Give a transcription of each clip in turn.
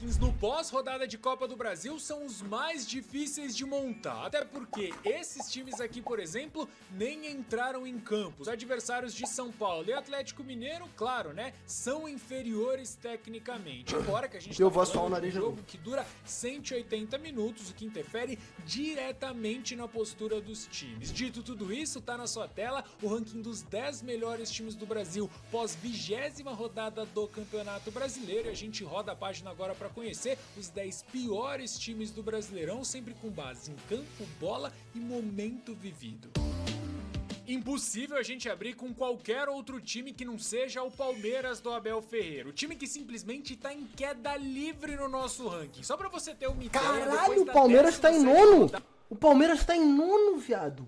rankings no pós-rodada de Copa do Brasil são os mais difíceis de montar, até porque esses times aqui, por exemplo, nem entraram em campo. Os adversários de São Paulo e Atlético Mineiro, claro, né, são inferiores tecnicamente, embora que a gente Eu tá vou falando suar o de um nariz de jogo novo. que dura 180 minutos, o que interfere diretamente na postura dos times. Dito tudo isso, tá na sua tela o ranking dos 10 melhores times do Brasil pós 20ª rodada do Campeonato Brasileiro, e a gente roda a página agora para conhecer os 10 piores times do Brasileirão, sempre com base em campo, bola e momento vivido. Impossível a gente abrir com qualquer outro time que não seja o Palmeiras do Abel Ferreira. O time que simplesmente tá em queda livre no nosso ranking. Só pra você ter uma ideia... Caralho, o Palmeiras tá em nono! O Palmeiras tá em nono, viado!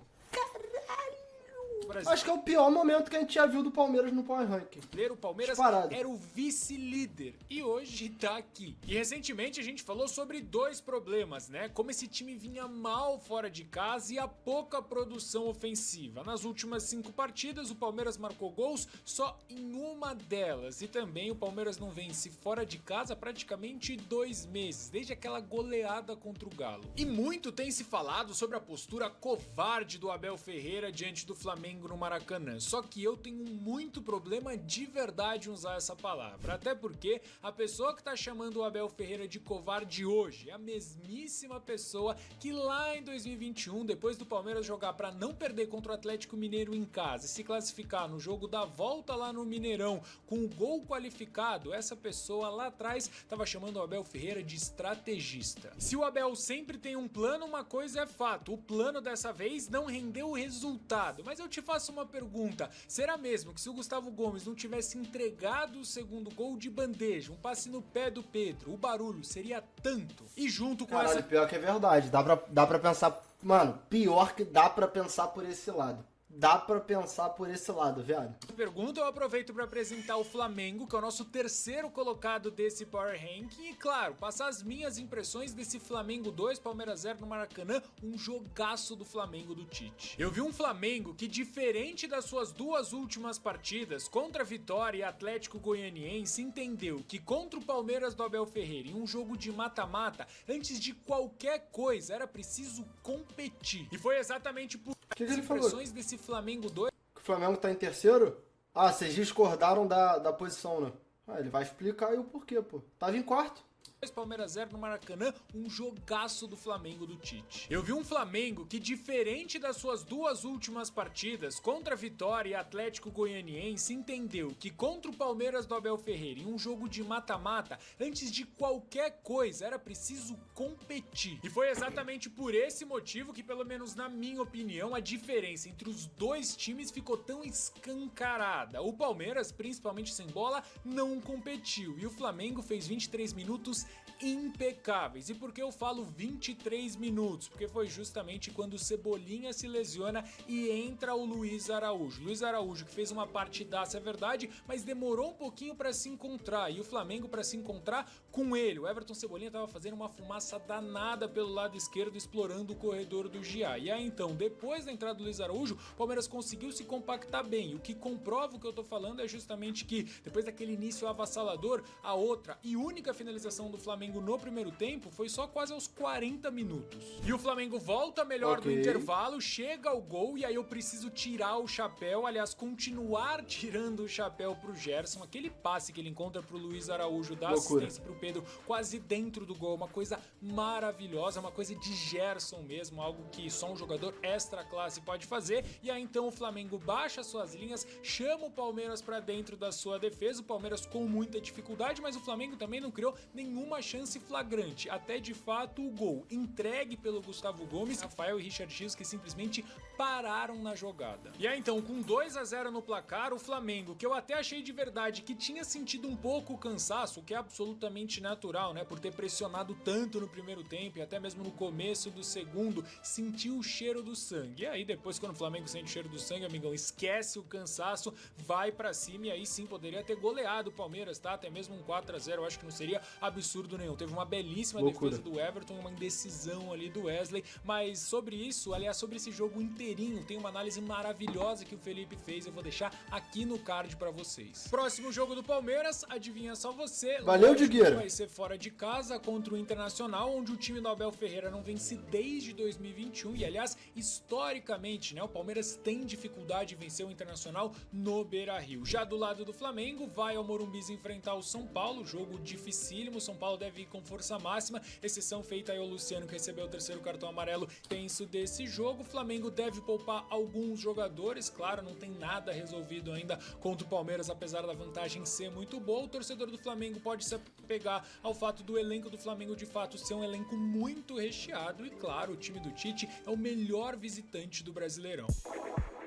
Acho que é o pior momento que a gente já viu do Palmeiras no Power Ranking. O Palmeiras Disparado. era o vice-líder e hoje tá aqui. E recentemente a gente falou sobre dois problemas, né? Como esse time vinha mal fora de casa e a pouca produção ofensiva. Nas últimas 5 partidas, o Palmeiras marcou gols só em uma delas. E também o Palmeiras não vence fora de casa há praticamente 2 meses, desde aquela goleada contra o Galo. E muito tem se falado sobre a postura covarde do Abel Ferreira diante do Flamengo no Maracanã, só que eu tenho muito problema de verdade em usar essa palavra, até porque a pessoa que tá chamando o Abel Ferreira de covarde hoje é a mesmíssima pessoa que lá em 2021, depois do Palmeiras jogar para não perder contra o Atlético Mineiro em casa e se classificar no jogo da volta lá no Mineirão com o gol qualificado, essa pessoa lá atrás tava chamando o Abel Ferreira de estrategista. Se o Abel sempre tem um plano, uma coisa é fato, o plano dessa vez não rendeu o resultado, mas eu te faço uma pergunta, será mesmo que se o Gustavo Gomes não tivesse entregado o segundo gol de bandeja, um passe no pé do Pedro, o barulho seria tanto? E junto com Caralho, essa... pior que é verdade. Dá pra pensar... Mano, pior que dá pra pensar por esse lado. Dá pra pensar por esse lado, viado. Pergunta, eu aproveito para apresentar o Flamengo, que é o nosso terceiro colocado desse Power Ranking, e claro, passar as minhas impressões desse Flamengo 2, Palmeiras 0 no Maracanã, um jogaço do Flamengo do Tite. Eu vi um Flamengo que, diferente das suas 2 últimas partidas, contra Vitória e Atlético Goianiense, entendeu que contra o Palmeiras do Abel Ferreira, em um jogo de mata-mata, antes de qualquer coisa, era preciso competir. E foi exatamente por Que as ele falou? impressões desse Flamengo 2... O Flamengo tá em terceiro? Ah, vocês discordaram da posição, né? Ah, ele vai explicar aí o porquê, pô. Tava em quarto. Palmeiras 0 no Maracanã, um jogaço do Flamengo do Tite. Eu vi um Flamengo que, diferente das suas 2 últimas partidas, contra Vitória e Atlético Goianiense, entendeu que contra o Palmeiras do Abel Ferreira, em um jogo de mata-mata, antes de qualquer coisa, era preciso competir. E foi exatamente por esse motivo que, pelo menos na minha opinião, a diferença entre os dois times ficou tão escancarada. O Palmeiras, principalmente sem bola, não competiu, e o Flamengo fez 23 minutos impecáveis. E por que eu falo 23 minutos? Porque foi justamente quando o Cebolinha se lesiona e entra o Luiz Araújo. Luiz Araújo que fez uma partidaça, é verdade, mas demorou um pouquinho para se encontrar, e o Flamengo para se encontrar com ele. O Everton Cebolinha tava fazendo uma fumaça danada pelo lado esquerdo, explorando o corredor do Gia. E aí então, depois da entrada do Luiz Araújo, o Palmeiras conseguiu se compactar bem. E o que comprova o que eu tô falando é justamente que, depois daquele início avassalador, a outra e única finalização do Flamengo no primeiro tempo foi só quase aos 40 minutos. E o Flamengo volta melhor do intervalo, chega ao gol, e aí eu preciso tirar o chapéu, aliás, continuar tirando o chapéu pro Gerson, aquele passe que ele encontra pro Luiz Araújo, dá assistência pro Pedro, quase dentro do gol, uma coisa maravilhosa, uma coisa de Gerson mesmo, algo que só um jogador extra classe pode fazer. E aí então o Flamengo baixa suas linhas, chama o Palmeiras pra dentro da sua defesa, o Palmeiras com muita dificuldade, mas o Flamengo também não criou nenhuma chance flagrante, até de fato o gol entregue pelo Gustavo Gomes, Rafael e Richard Rios, que simplesmente pararam na jogada. E aí então, com 2-0 no placar, o Flamengo, que eu até achei de verdade que tinha sentido um pouco o cansaço, o que é absolutamente natural, né, por ter pressionado tanto no primeiro tempo e até mesmo no começo do segundo, sentiu o cheiro do sangue. E aí depois, quando o Flamengo sente o cheiro do sangue, amigão, esquece o cansaço, vai pra cima, e aí sim poderia ter goleado o Palmeiras, tá? Até mesmo um 4-0, eu acho que não seria absurdo absurdo nenhum. Teve uma belíssima Loucura. defesa do Everton, uma indecisão ali do Wesley, mas sobre isso, aliás, sobre esse jogo inteirinho, tem uma análise maravilhosa que o Felipe fez, eu vou deixar aqui no card pra vocês. Próximo jogo do Palmeiras, adivinha só você. Valeu, lógico, Digueira. vai ser fora de casa contra o Internacional, onde o time do Abel Ferreira não vence desde 2021 e, aliás, historicamente, né, o Palmeiras tem dificuldade em vencer o Internacional no Beira-Rio. Já do lado do Flamengo, vai ao Morumbi enfrentar o São Paulo, jogo dificílimo, São Paulo deve ir com força máxima, exceção feita aí ao Luciano, que recebeu o terceiro cartão amarelo tenso desse jogo. O Flamengo deve poupar alguns jogadores, claro, não tem nada resolvido ainda contra o Palmeiras, apesar da vantagem ser muito boa. O torcedor do Flamengo pode se apegar ao fato do elenco do Flamengo de fato ser um elenco muito recheado e, claro, o time do Tite é o melhor visitante do Brasileirão.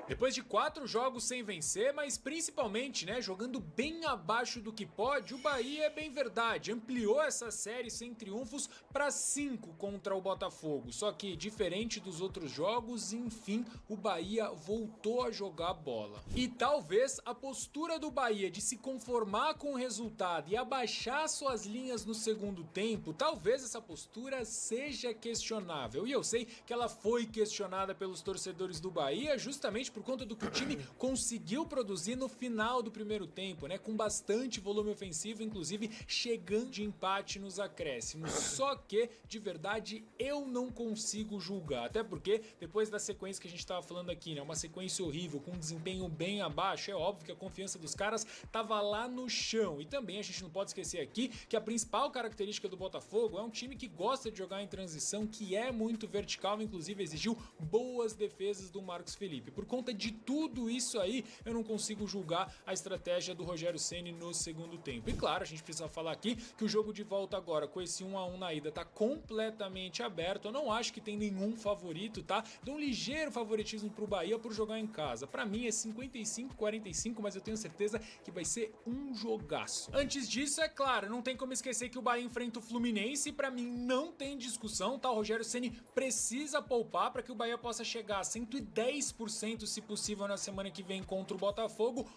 Depois de 4 jogos sem vencer, mas principalmente, né, jogando bem abaixo do que pode, o Bahia, é bem verdade, ampliou essa série sem triunfos para 5 contra o Botafogo. Só que, diferente dos outros jogos, enfim, o Bahia voltou a jogar bola. E talvez a postura do Bahia de se conformar com o resultado e abaixar suas linhas no segundo tempo, talvez essa postura seja questionável. E eu sei que ela foi questionada pelos torcedores do Bahia justamente por conta do que o time conseguiu produzir no final do primeiro tempo, né, com bastante volume ofensivo, inclusive chegando de empate nos acréscimos. Só que, de verdade, eu não consigo julgar, até porque depois da sequência que a gente tava falando aqui, né, uma sequência horrível, com um desempenho bem abaixo, é óbvio que a confiança dos caras tava lá no chão. E também a gente não pode esquecer aqui que a principal característica do Botafogo é um time que gosta de jogar em transição, que é muito vertical, inclusive exigiu boas defesas do Marcos Felipe. Por conta de tudo isso aí, eu não consigo julgar a estratégia do Rogério Ceni no segundo tempo. E claro, a gente precisa falar aqui que o jogo de volta agora, com esse 1-1 na ida, tá completamente aberto. Eu não acho que tem nenhum favorito, tá? Dou um ligeiro favoritismo pro Bahia por jogar em casa. Pra mim é 55-45, mas eu tenho certeza que vai ser um jogaço. Antes disso, é claro, não tem como esquecer que o Bahia enfrenta o Fluminense e pra mim não tem discussão, tá? O Rogério Ceni precisa poupar para que o Bahia possa chegar a 110%, se possível, na semana que vem contra o Botafogo.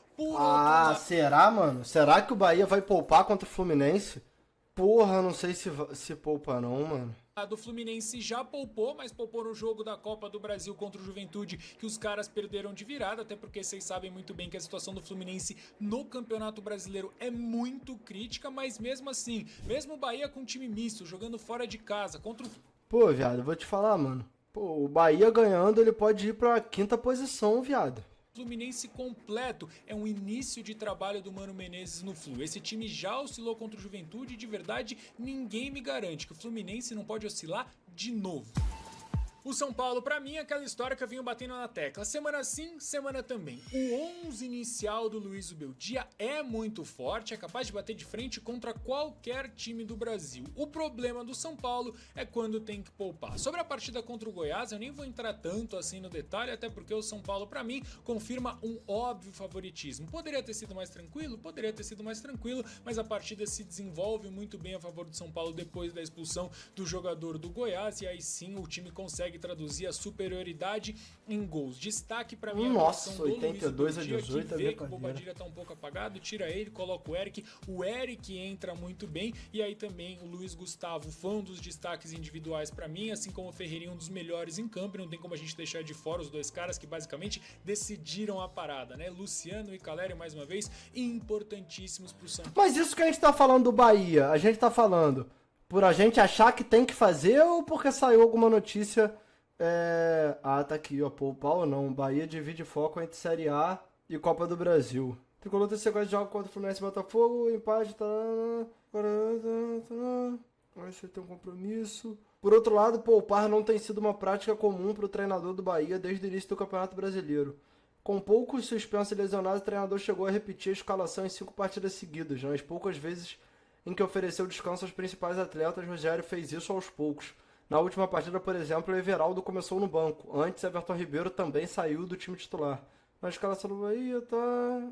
Será, mano? Será que o Bahia vai poupar contra o Fluminense? Porra, não sei se poupa não, mano. A do Fluminense já poupou, mas poupou no jogo da Copa do Brasil contra o Juventude, que os caras perderam de virada, até porque vocês sabem muito bem que a situação do Fluminense no Campeonato Brasileiro é muito crítica, mas mesmo assim, mesmo o Bahia com time misto, jogando fora de casa, contra o... Pô, viado, eu vou te falar, mano. Pô, o Bahia ganhando, ele pode ir pra 5ª posição, viado. Fluminense completo, é um início de trabalho do Mano Menezes no Flu. Esse time já oscilou contra o Juventude e de verdade ninguém me garante que o Fluminense não pode oscilar de novo. O São Paulo, pra mim, é aquela história que eu venho batendo na tecla. Semana sim, semana também. O 11 inicial do Luiz Ubeldia é muito forte, é capaz de bater de frente contra qualquer time do Brasil. O problema do São Paulo é quando tem que poupar. Sobre a partida contra o Goiás, eu nem vou entrar tanto assim no detalhe, até porque o São Paulo, pra mim, confirma um óbvio favoritismo. Poderia ter sido mais tranquilo? Poderia ter sido mais tranquilo, mas a partida se desenvolve muito bem a favor do São Paulo depois da expulsão do jogador do Goiás, e aí sim o time consegue traduzir a superioridade em gols. Destaque pra mim Nossa, a 82-18, que vê que o Bobadilla tá um pouco apagado, tira ele, coloca o Eric entra muito bem, e aí também o Luiz Gustavo foi um dos destaques individuais pra mim, assim como o Ferreirinha, um dos melhores em campo, e não tem como a gente deixar de fora os dois caras que basicamente decidiram a parada, né? Luciano e Caleri, mais uma vez, importantíssimos pro São Paulo. Mas isso que a gente tá falando do Bahia, a gente tá falando por a gente achar que tem que fazer ou porque saiu alguma notícia... tá aqui, ó, poupar ou não. Bahia divide foco entre Série A e Copa do Brasil. Tricolor tem sequência de jogos contra o Fluminense e Botafogo, empate, vai ser ter um compromisso. Por outro lado, poupar não tem sido uma prática comum para o treinador do Bahia desde o início do Campeonato Brasileiro. Com poucos suspensos e lesionados, o treinador chegou a repetir a escalação em 5 partidas seguidas. Nas poucas vezes em que ofereceu descanso aos principais atletas, Rogério fez isso aos poucos. Na última partida, por exemplo, o Everaldo começou no banco. Antes, Everton Ribeiro também saiu do time titular. Na escalação do Bahia, tá...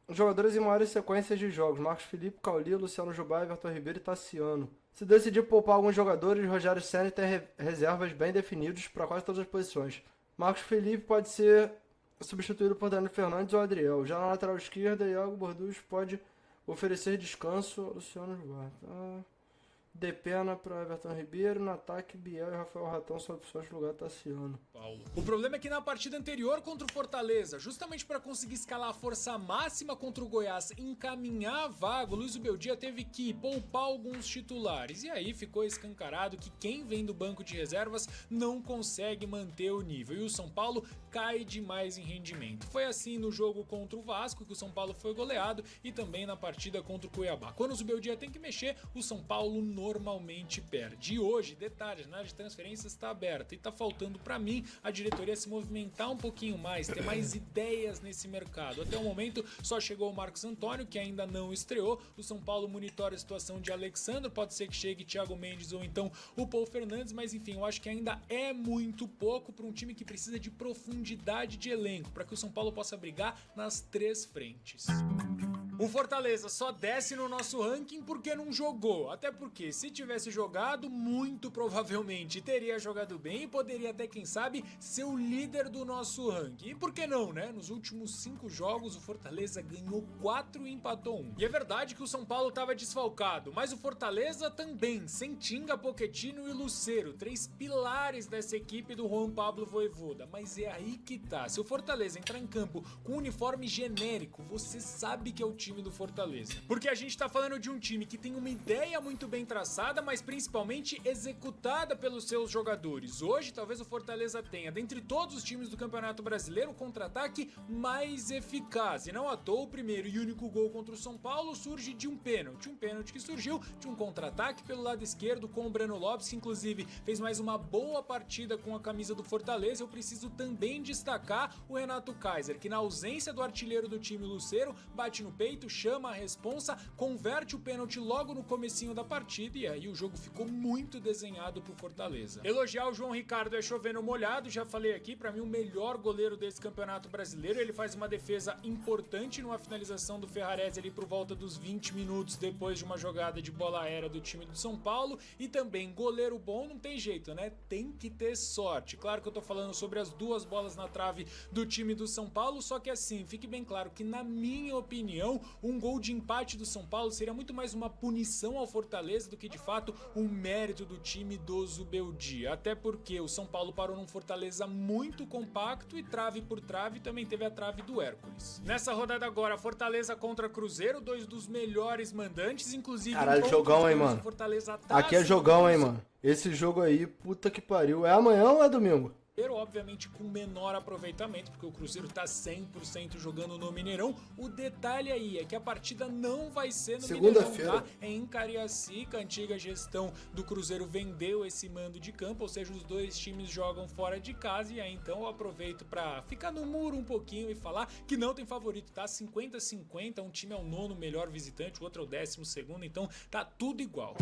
Jogadores em maiores sequências de jogos. Marcos Felipe, Cauli, Luciano Jubá, Everton Ribeiro e Tassiano. Se decidir poupar alguns jogadores, Rogério Ceni tem reservas bem definidas para quase todas as posições. Marcos Felipe pode ser substituído por Danilo Fernandes ou Adriel. Já na lateral esquerda, Iago Borduz pode oferecer descanso ao Luciano Jubá. Tá... Depena para Everton Ribeiro, no ataque Biel e Rafael Ratão são opções no lugar Tassiano. O problema é que na partida anterior contra o Fortaleza, justamente para conseguir escalar a força máxima contra o Goiás e encaminhar a vaga, o Luiz Beldia teve que poupar alguns titulares. E aí ficou escancarado que quem vem do banco de reservas não consegue manter o nível. E o São Paulo cai demais em rendimento. Foi assim no jogo contra o Vasco, que o São Paulo foi goleado, e também na partida contra o Cuiabá. Quando o Zubeldia tem que mexer, o São Paulo normalmente perde. E hoje, detalhe, a janela de transferências está aberta e tá faltando para mim a diretoria se movimentar um pouquinho mais, ter mais ideias nesse mercado. Até o momento só chegou o Marcos Antônio, que ainda não estreou. O São Paulo monitora a situação de Alexandre, pode ser que chegue Thiago Mendes ou então o Paul Fernandes, mas enfim, eu acho que ainda é muito pouco para um time que precisa de profundidade de elenco, para que o São Paulo possa brigar nas três frentes. O Fortaleza só desce no nosso ranking porque não jogou, até porque se tivesse jogado, muito provavelmente teria jogado bem e poderia até, quem sabe, ser o líder do nosso ranking. E por que não, né? Nos últimos 5 jogos o Fortaleza ganhou 4 e empatou 1. E é verdade que o São Paulo estava desfalcado, mas o Fortaleza também, sem Tinga, Pochettino e Lucero, 3 pilares dessa equipe do Juan Pablo Vojvoda. Mas é aí que tá, se o Fortaleza entrar em campo com um uniforme genérico, você sabe que é o time do Fortaleza. Porque a gente tá falando de um time que tem uma ideia muito bem traçada, mas principalmente executada pelos seus jogadores. Hoje, talvez o Fortaleza tenha, dentre todos os times do Campeonato Brasileiro, o contra-ataque mais eficaz. E não à toa, o primeiro e único gol contra o São Paulo surge de um pênalti. Um pênalti que surgiu de um contra-ataque pelo lado esquerdo com o Breno Lopes, que inclusive fez mais uma boa partida com a camisa do Fortaleza. Eu preciso também destacar o Renato Kaiser, que na ausência do artilheiro do time, Lucero, bate no peito, chama a responsa, converte o pênalti logo no comecinho da partida e aí o jogo ficou muito desenhado pro Fortaleza. Elogiar o João Ricardo é chover no molhado, já falei aqui, pra mim o melhor goleiro desse Campeonato Brasileiro. Ele faz uma defesa importante numa finalização do Ferrarese ali por volta dos 20 minutos depois de uma jogada de bola aérea do time do São Paulo. E também goleiro bom não tem jeito, né? Tem que ter sorte. Claro que eu tô falando sobre as 2 bolas na trave do time do São Paulo, só que assim, fique bem claro que na minha opinião, um gol de empate do São Paulo seria muito mais uma punição ao Fortaleza do que de fato um mérito do time do Zubeldia. Até porque o São Paulo parou num Fortaleza muito compacto e trave por trave também teve a trave do Hércules. Nessa rodada agora, Fortaleza contra Cruzeiro, 2 dos melhores mandantes, inclusive... Caralho, jogão, hein, mano? Fortaleza tá aqui é jogão, hein, mano? Esse jogo aí, puta que pariu. É amanhã ou é domingo? Obviamente com menor aproveitamento, porque o Cruzeiro tá 100% jogando no Mineirão. O detalhe aí é que a partida não vai ser no Mineirão, tá? É em Cariacica. A antiga gestão do Cruzeiro vendeu esse mando de campo, ou seja, os 2 times jogam fora de casa. E aí então eu aproveito pra ficar no muro um pouquinho e falar que não tem favorito, tá? 50-50, um time é o 9º melhor visitante, o outro é o 12º, então tá tudo igual.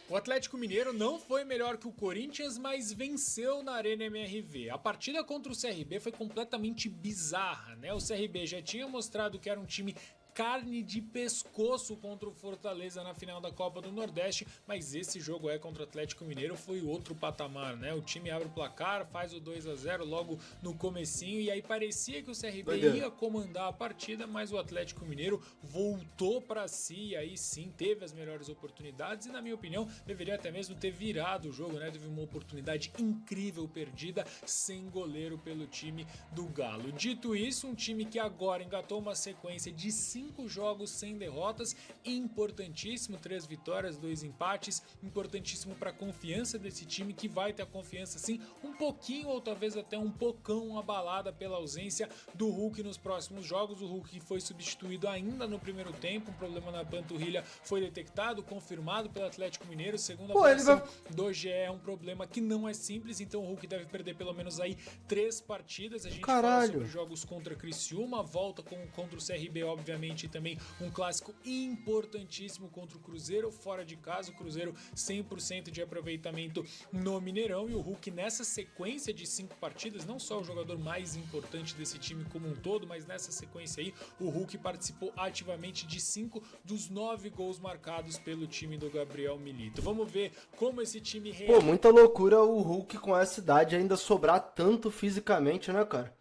O Atlético Mineiro não foi melhor que o Corinthians, mas venceu na Arena MRV. A partida contra o CRB foi completamente bizarra, né? O CRB já tinha mostrado que era um time carne de pescoço contra o Fortaleza na final da Copa do Nordeste, mas esse jogo contra o Atlético Mineiro foi outro patamar, né? O time abre o placar, faz o 2-0 logo no comecinho e aí parecia que o CRB ia comandar a partida, mas o Atlético Mineiro voltou para si e aí sim teve as melhores oportunidades e na minha opinião deveria até mesmo ter virado o jogo, né? Teve uma oportunidade incrível perdida sem goleiro pelo time do Galo. Dito isso, um time que agora engatou uma sequência de 5 jogos sem derrotas, importantíssimo, 3 vitórias, 2 empates, importantíssimo para a confiança desse time, que vai ter a confiança sim um pouquinho ou talvez até um pocão abalada pela ausência do Hulk nos próximos jogos. O Hulk foi substituído ainda no primeiro tempo, um problema na panturrilha foi detectado, confirmado pelo Atlético Mineiro, segundo a avaliação do GE, é um problema que não é simples, então o Hulk deve perder pelo menos aí 3 partidas. A gente fala sobre jogos contra Criciúma, volta contra o CRB, obviamente, e também um clássico importantíssimo contra o Cruzeiro fora de casa. O Cruzeiro 100% de aproveitamento no Mineirão e o Hulk nessa sequência de 5 partidas, não só o jogador mais importante desse time como um todo, mas nessa sequência aí o Hulk participou ativamente de 5 dos 9 gols marcados pelo time do Gabriel Milito. Vamos ver como esse time Pô, muita loucura o Hulk com essa idade ainda sobrar tanto fisicamente, né, cara?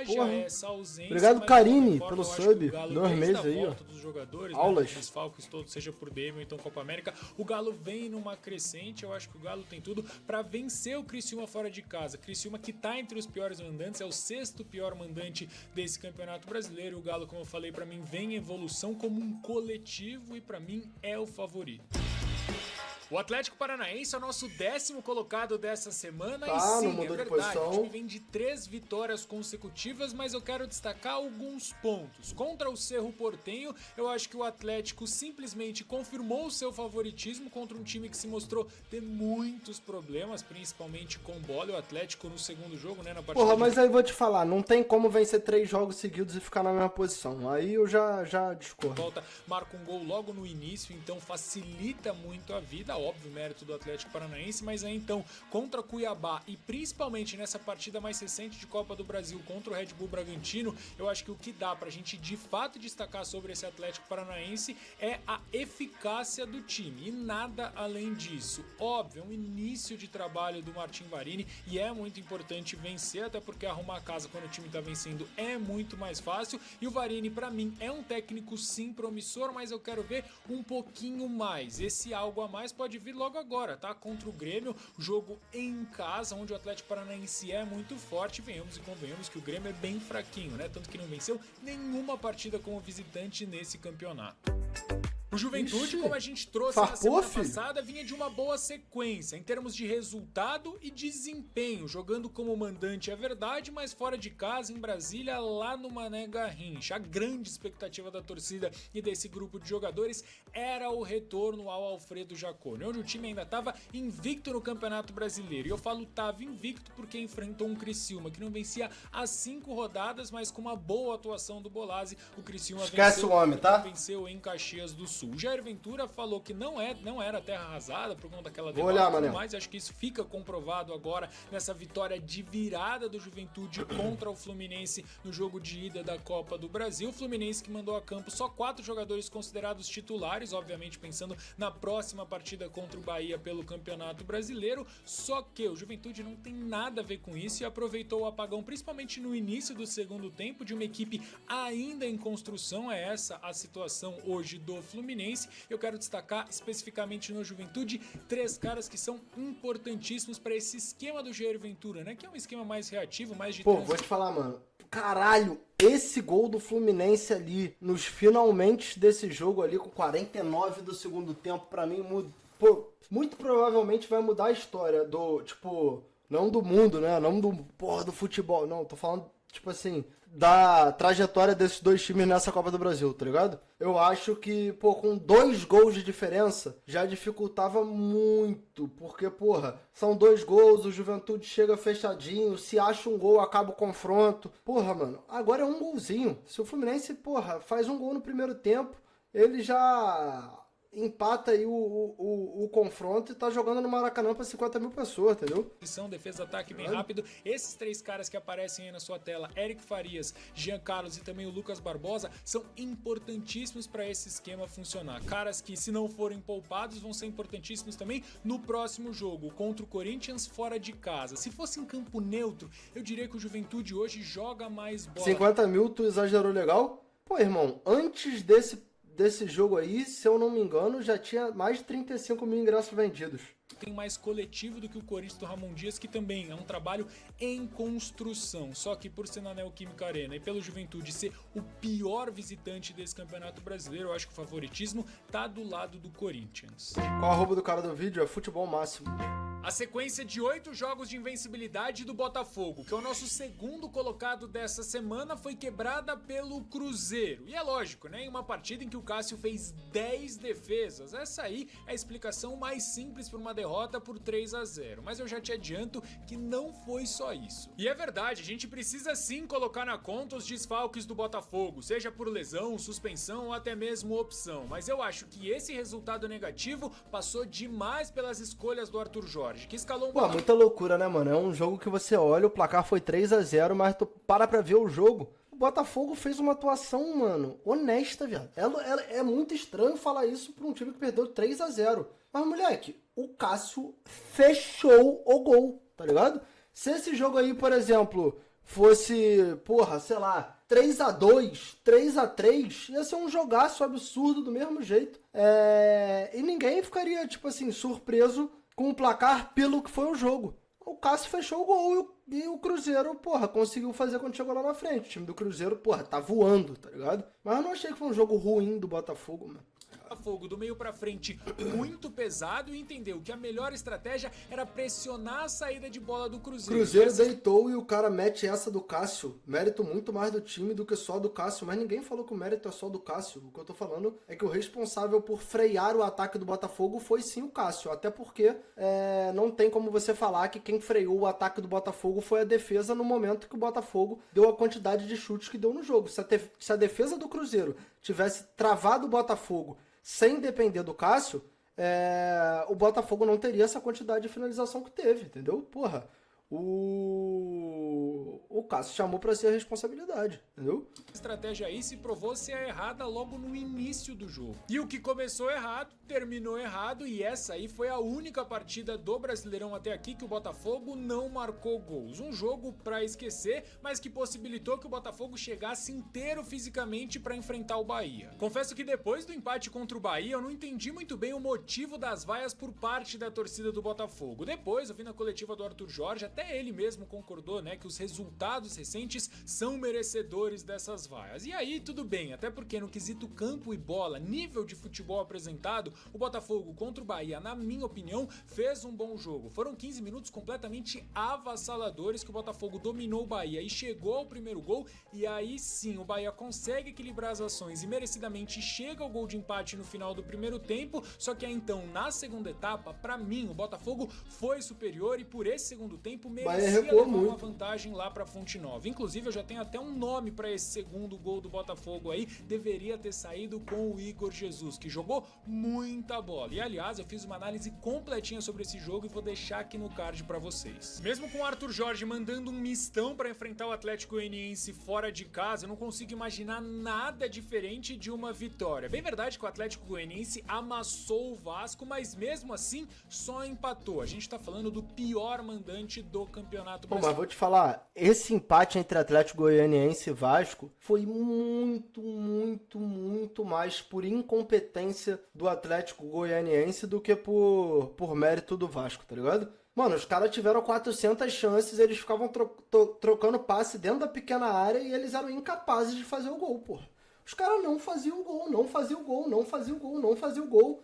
Porra. essa ausência. Obrigado, mas, Karine, forma, pelo eu acho que sub. o Galo, 2 desde meses a aí, ó. volta dos jogadores, Aulas. Né, desfalques todos, seja por Demian ou então Copa América, o Galo vem numa crescente. Eu acho que o Galo tem tudo para vencer o Criciúma fora de casa. Criciúma que tá entre os piores mandantes, é o 6º pior mandante desse Campeonato Brasileiro. O Galo, como eu falei, para mim vem em evolução como um coletivo e para mim é o favorito. O Atlético Paranaense é o nosso 10º colocado dessa semana Tá, e sim, não mudou é de verdade, posição. o time vem de 3 vitórias consecutivas, mas eu quero destacar alguns pontos. Contra o Cerro Porteño, eu acho que o Atlético simplesmente confirmou o seu favoritismo contra um time que se mostrou ter muitos problemas, principalmente com bola. O Atlético no segundo jogo, né, na partida Porra, mas aí vou te falar, não tem como vencer 3 jogos seguidos e ficar na mesma posição. Aí eu já discordo. volta, marca um gol logo no início, então facilita muito a vida, óbvio, mérito do Atlético Paranaense, mas aí então, contra Cuiabá e principalmente nessa partida mais recente de Copa do Brasil contra o Red Bull Bragantino, eu acho que o que dá pra gente de fato destacar sobre esse Atlético Paranaense é a eficácia do time e nada além disso. Óbvio, é um início de trabalho do Martin Varini e é muito importante vencer, até porque arrumar a casa quando o time tá vencendo é muito mais fácil, e o Varini pra mim é um técnico sim promissor, mas eu quero ver um pouquinho mais. Esse algo a mais pode vir logo agora, tá? Contra o Grêmio, jogo em casa, onde o Atlético Paranaense é muito forte. Venhamos e convenhamos que o Grêmio é bem fraquinho, né? Tanto que não venceu nenhuma partida como visitante nesse campeonato. O Juventude, Ixi, como a gente trouxe farpou, na semana filho? passada, vinha de uma boa sequência em termos de resultado e desempenho, jogando como mandante é verdade, mas fora de casa, em Brasília, lá no Mané Garrincha. A grande expectativa da torcida e desse grupo de jogadores era o retorno ao Alfredo Jaconi, onde o time ainda estava invicto no Campeonato Brasileiro. E eu falo estava invicto porque enfrentou um Criciúma que não vencia há 5 rodadas, mas com uma boa atuação do Bolazzi, o Criciúma Esquece o homem, tá? venceu em Caxias do Sul. O Jair Ventura falou que não era terra arrasada por conta daquela Vou olhar, Manel. mas acho que isso fica comprovado agora nessa vitória de virada do Juventude contra o Fluminense no jogo de ida da Copa do Brasil. O Fluminense que mandou a campo só 4 jogadores considerados titulares, obviamente pensando na próxima partida contra o Bahia pelo Campeonato Brasileiro, só que o Juventude não tem nada a ver com isso e aproveitou o apagão, principalmente no início do segundo tempo, de uma equipe ainda em construção. É essa a situação hoje do Fluminense. Eu quero destacar especificamente no Juventude 3 caras que são importantíssimos para esse esquema do Jair Ventura, né? Que é um esquema mais reativo, mais de Pô, vou te falar, mano. Caralho, esse gol do Fluminense ali, nos finalmente desse jogo ali, com 49 do segundo tempo, pra mim, pô, muito provavelmente vai mudar a história do, tipo, não do mundo, né? Não do futebol, não, tô falando, tipo assim, da trajetória desses 2 times nessa Copa do Brasil, tá ligado? Eu acho que, pô, com 2 gols de diferença, já dificultava muito, porque, porra, são 2 gols, o Juventude chega fechadinho, se acha um gol, acaba o confronto. Porra, mano, agora é um golzinho. Se o Fluminense, porra, faz um gol no primeiro tempo, ele já empata aí o confronto e tá jogando no Maracanã pra 50 mil pessoas, entendeu? Defesa, ataque bem rápido. Esses 3 caras que aparecem aí na sua tela, Eric Farias, Jean Carlos e também o Lucas Barbosa, são importantíssimos para esse esquema funcionar. Caras que, se não forem poupados, vão ser importantíssimos também no próximo jogo, contra o Corinthians fora de casa. Se fosse em campo neutro, eu diria que o Juventude hoje joga mais bola. 50 mil, tu exagerou legal? Pô, irmão, antes desse jogo aí, se eu não me engano, já tinha mais de 35 mil ingressos vendidos. Tem mais coletivo do que o Corinthians do Ramon Dias, que também é um trabalho em construção. Só que por ser na Neoquímica Arena e pelo Juventude ser o pior visitante desse Campeonato Brasileiro, eu acho que o favoritismo tá do lado do Corinthians. Qual a arroba do cara do vídeo? É Futebol Máximo. A sequência de 8 jogos de invencibilidade do Botafogo, que é o nosso segundo colocado dessa semana, foi quebrada pelo Cruzeiro. E é lógico, né? Em uma partida em que o Cássio fez 10 defesas. Essa aí é a explicação mais simples para uma derrota por 3-0. Mas eu já te adianto que não foi só isso. E é verdade, a gente precisa sim colocar na conta os desfalques do Botafogo, seja por lesão, suspensão ou até mesmo opção. Mas eu acho que esse resultado negativo passou demais pelas escolhas do Arthur Jorge, que escalou Pô, muita loucura, né, mano? É um jogo que você olha, o placar foi 3-0, mas tu para pra ver o jogo. O Botafogo fez uma atuação, mano, honesta, viado. É muito estranho falar isso pra um time que perdeu 3-0. Mas, moleque, o Cássio fechou o gol, tá ligado? Se esse jogo aí, por exemplo, fosse, porra, sei lá, 3-2, 3-3, ia ser um jogaço absurdo do mesmo jeito. E ninguém ficaria, tipo assim, surpreso com o placar pelo que foi o jogo. O Cássio fechou o gol e o Cruzeiro, porra, conseguiu fazer quando chegou lá na frente. O time do Cruzeiro, porra, tá voando, tá ligado? Mas eu não achei que foi um jogo ruim do Botafogo, mano. Botafogo do meio pra frente muito pesado e entendeu que a melhor estratégia era pressionar a saída de bola do Cruzeiro. Cruzeiro deitou e o cara mete essa do Cássio. Mérito muito mais do time do que só do Cássio. Mas ninguém falou que o mérito é só do Cássio. O que eu tô falando é que o responsável por frear o ataque do Botafogo foi sim o Cássio. Até porque não tem como você falar que quem freou o ataque do Botafogo foi a defesa no momento que o Botafogo deu a quantidade de chutes que deu no jogo. Se a defesa do Cruzeiro tivesse travado o Botafogo sem depender do Cássio, o Botafogo não teria essa quantidade de finalização que teve, entendeu? Porra, o Cássio chamou pra ser a responsabilidade, entendeu? A estratégia aí se provou ser errada logo no início do jogo. E o que começou errado, terminou errado, e essa aí foi a única partida do Brasileirão até aqui que o Botafogo não marcou gols. Um jogo pra esquecer, mas que possibilitou que o Botafogo chegasse inteiro fisicamente pra enfrentar o Bahia. Confesso que depois do empate contra o Bahia, eu não entendi muito bem o motivo das vaias por parte da torcida do Botafogo. Depois, eu vi na coletiva do Arthur Jorge, até ele mesmo concordou, né, que os resultados recentes são merecedores dessas vaias. E aí, tudo bem, até porque no quesito campo e bola, nível de futebol apresentado, o Botafogo contra o Bahia, na minha opinião, fez um bom jogo. Foram 15 minutos completamente avassaladores que o Botafogo dominou o Bahia e chegou ao primeiro gol, e aí sim, o Bahia consegue equilibrar as ações e merecidamente chega ao gol de empate no final do primeiro tempo, só que aí então, na segunda etapa, pra mim, o Botafogo foi superior e por esse segundo tempo merecia levar uma vantagem lá pra Fonte Nova. Inclusive, eu já tenho até um nome pra esse segundo gol do Botafogo aí, deveria ter saído com o Igor Jesus, que jogou muita bola. E aliás, eu fiz uma análise completinha sobre esse jogo e vou deixar aqui no card pra vocês. Mesmo com o Arthur Jorge mandando um mistão pra enfrentar o Atlético Goianiense fora de casa, eu não consigo imaginar nada diferente de uma vitória. Bem verdade que o Atlético Goianiense amassou o Vasco, mas mesmo assim só empatou. A gente tá falando do pior mandante do Campeonato Brasileiro. Mas vou te falar, esse empate entre Atlético Goianiense e Vasco foi muito mais por incompetência do Atlético Goianiense do que por mérito do Vasco, tá ligado? Mano, os caras tiveram 400 chances, eles ficavam trocando passe dentro da pequena área e eles eram incapazes de fazer o gol, porra. Os caras não faziam gol.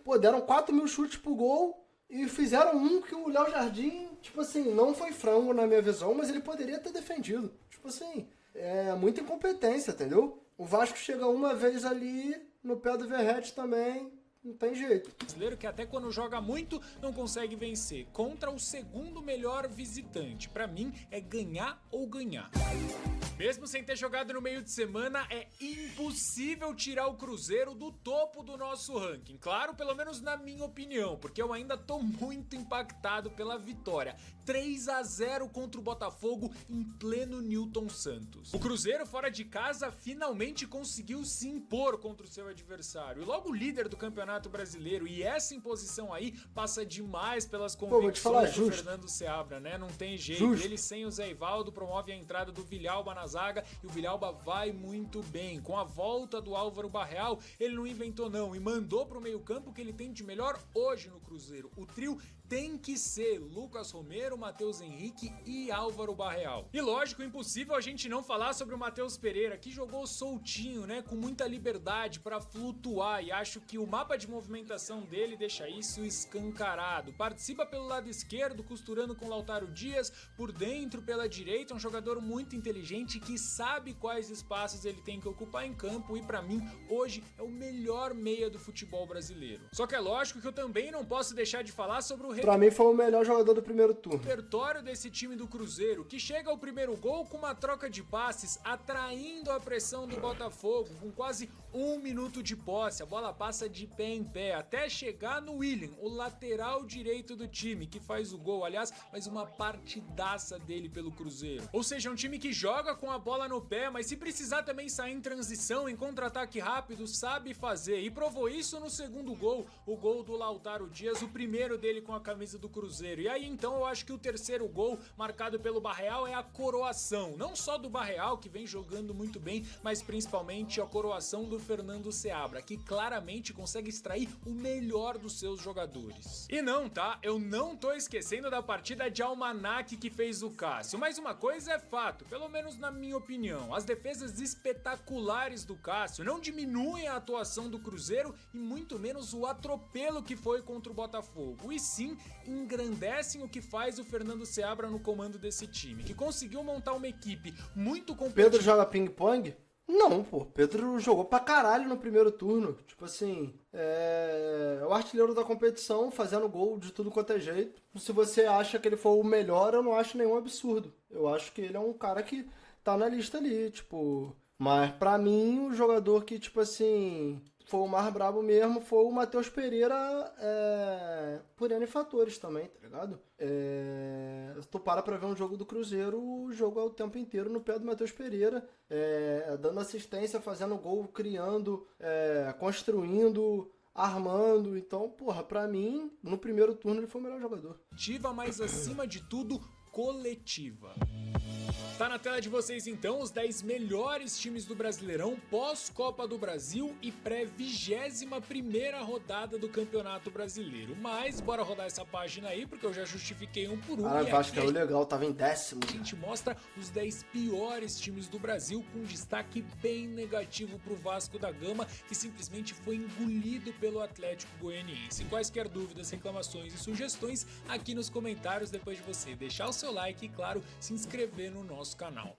Pô, deram 4.000 chutes pro gol e fizeram um que o Léo Jardim, tipo assim, não foi frango na minha visão, mas ele poderia ter defendido. Tipo assim, muita incompetência, entendeu? O Vasco chega uma vez ali, no pé do Verratti também, não tem jeito. Brasileiro que até quando joga muito não consegue vencer contra o segundo melhor visitante. Pra mim é ganhar ou ganhar. Mesmo sem ter jogado no meio de semana, é impossível tirar o Cruzeiro do topo do nosso ranking. Claro, pelo menos na minha opinião, porque eu ainda tô muito impactado pela vitória. 3-0 contra o Botafogo em pleno Newton Santos. O Cruzeiro, fora de casa, finalmente conseguiu se impor contra o seu adversário. E logo o líder do Campeonato Brasileiro, e essa imposição aí passa demais pelas convicções do Fernando Seabra, né? Não tem jeito. Ele sem o Zé Ivaldo promove a entrada do Villalba na zaga e o Villalba vai muito bem. Com a volta do Álvaro Barreal, ele não inventou não e mandou pro meio-campo o que ele tem de melhor hoje no Cruzeiro. O trio tem que ser Lucas Romero, Matheus Henrique e Álvaro Barreal. E lógico, impossível a gente não falar sobre o Matheus Pereira, que jogou soltinho, né, com muita liberdade para flutuar, e acho que o mapa de movimentação dele deixa isso escancarado. Participa pelo lado esquerdo, costurando com Lautaro Dias, por dentro, pela direita, um jogador muito inteligente que sabe quais espaços ele tem que ocupar em campo e para mim, hoje, é o melhor meia do futebol brasileiro. Só que é lógico que eu também não posso deixar de falar sobre o Pra mim foi o melhor jogador do primeiro turno. Repertório desse time do Cruzeiro, que chega ao primeiro gol com uma troca de passes, atraindo a pressão do Botafogo, com quase 1 minuto de posse. A bola passa de pé em pé, até chegar no William, o lateral direito do time, que faz o gol, aliás, faz uma partidaça dele pelo Cruzeiro. Ou seja, um time que joga com a bola no pé, mas se precisar também sair em transição, em contra-ataque rápido, sabe fazer. E provou isso no segundo gol, o gol do Lautaro Dias, o primeiro dele com a camisa do Cruzeiro. E aí então eu acho que o terceiro gol, marcado pelo Barreal, é a coroação, não só do Barreal, que vem jogando muito bem, mas principalmente a coroação do Fernando Seabra, que claramente consegue extrair o melhor dos seus jogadores. E não, tá? Eu não tô esquecendo da partida de almanaque que fez o Cássio, mas uma coisa é fato, pelo menos na minha opinião, as defesas espetaculares do Cássio não diminuem a atuação do Cruzeiro e muito menos o atropelo que foi contra o Botafogo, e sim engrandecem o que faz o Fernando Seabra no comando desse time, que conseguiu montar uma equipe muito competitiva. Pedro joga ping-pong? Não, pô. Pedro jogou pra caralho no primeiro turno. Tipo assim, é o artilheiro da competição, fazendo gol de tudo quanto é jeito. Se você acha que ele foi o melhor, eu não acho nenhum absurdo. Eu acho que ele é um cara que tá na lista ali, tipo... Mas pra mim, o jogador que, tipo assim... foi o mais brabo mesmo, foi o Matheus Pereira, por N fatores também, tá ligado? Se tu para pra ver um jogo do Cruzeiro, o jogo é o tempo inteiro no pé do Matheus Pereira, dando assistência, fazendo gol, criando, construindo, armando. Então, porra, pra mim, no primeiro turno ele foi o melhor jogador. Mas acima de tudo, coletiva. Tá na tela de vocês então os 10 melhores times do Brasileirão pós-Copa do Brasil e pré-21ª rodada do Campeonato Brasileiro. Mas bora rodar essa página aí, porque eu já justifiquei um por um. Ah, Vasco é legal, tava em 10º. A gente mostra os 10 piores times do Brasil, com destaque bem negativo pro Vasco da Gama, que simplesmente foi engolido pelo Atlético Goianiense. Quaisquer dúvidas, reclamações e sugestões aqui nos comentários, depois de você deixar o seu like e, claro, se inscrever no nosso canal.